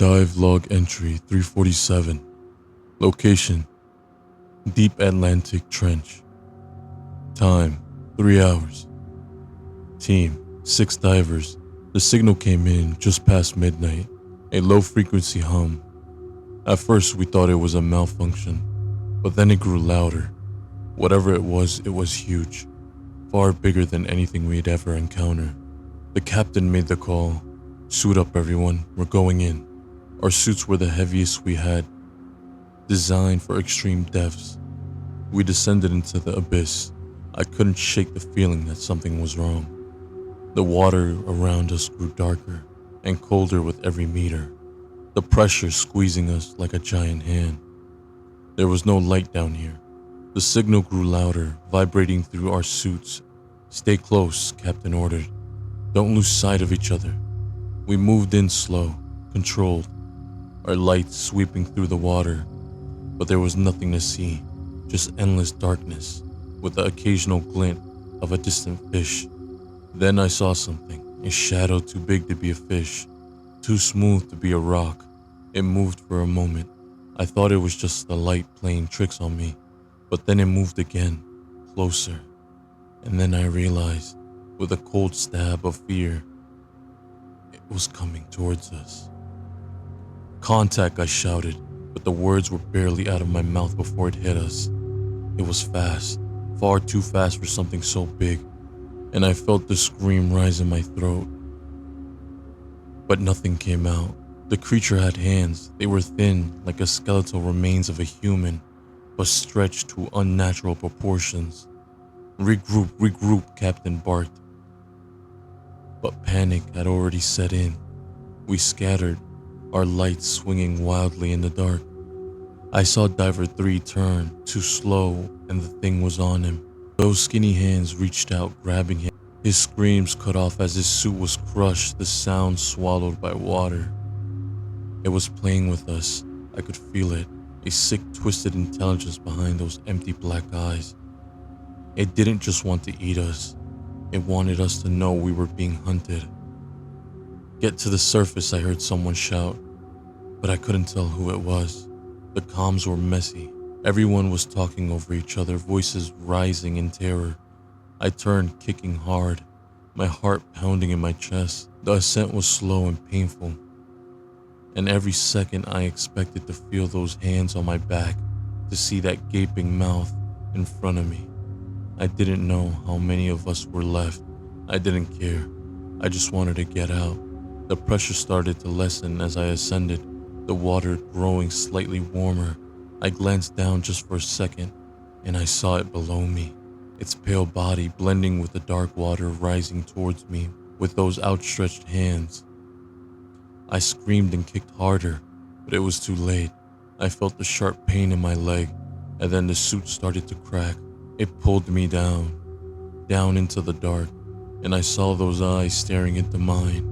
Dive log entry 347. Location: Deep Atlantic Trench. Time: 3 hours. Team: 6 divers. The signal came in just past midnight, a low frequency hum. At first we thought it was a malfunction, but then it grew louder. Whatever it was huge, far bigger than anything we'd ever encountered. The captain made the call. "Suit up everyone, we're going in." Our suits were the heaviest we had, designed for extreme depths. We descended into the abyss. I couldn't shake the feeling that something was wrong. The water around us grew darker and colder with every meter, the pressure squeezing us like a giant hand. There was no light down here. The signal grew louder, vibrating through our suits. "Stay close," Captain ordered. "Don't lose sight of each other." We moved in slow, controlled, our lights sweeping through the water, but there was nothing to see, just endless darkness, with the occasional glint of a distant fish. Then I saw something, a shadow too big to be a fish, too smooth to be a rock. It moved for a moment. I thought it was just the light playing tricks on me, but then it moved again, closer. And then I realized, with a cold stab of fear, it was coming towards us. "Contact," I shouted, but the words were barely out of my mouth before it hit us. It was fast, far too fast for something so big, and I felt the scream rise in my throat. But nothing came out. The creature had hands. They were thin, like a skeletal remains of a human, but stretched to unnatural proportions. Regroup, Captain barked. But panic had already set in. We scattered, our lights swinging wildly in the dark. I saw Diver 3 turn, too slow, and the thing was on him. Those skinny hands reached out, grabbing him. His screams cut off as his suit was crushed, the sound swallowed by water. It was playing with us. I could feel it, a sick, twisted intelligence behind those empty black eyes. It didn't just want to eat us. It wanted us to know we were being hunted. "Get to the surface," I heard someone shout, but I couldn't tell who it was. The comms were messy. Everyone was talking over each other, voices rising in terror. I turned, kicking hard, my heart pounding in my chest. The ascent was slow and painful, and every second I expected to feel those hands on my back, to see that gaping mouth in front of me. I didn't know how many of us were left. I didn't care. I just wanted to get out. The pressure started to lessen as I ascended, the water growing slightly warmer. I glanced down just for a second, and I saw it below me, its pale body blending with the dark water rising towards me with those outstretched hands. I screamed and kicked harder, but it was too late. I felt the sharp pain in my leg, and then the suit started to crack. It pulled me down into the dark, and I saw those eyes staring into mine,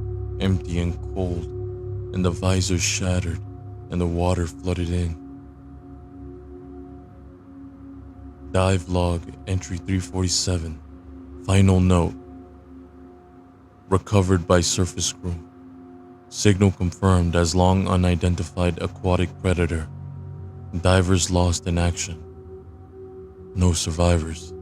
empty and cold, and the visor shattered, and the water flooded in. Dive log entry 347. Final note. Recovered by surface crew. Signal confirmed as long unidentified aquatic predator. Divers lost in action. No survivors.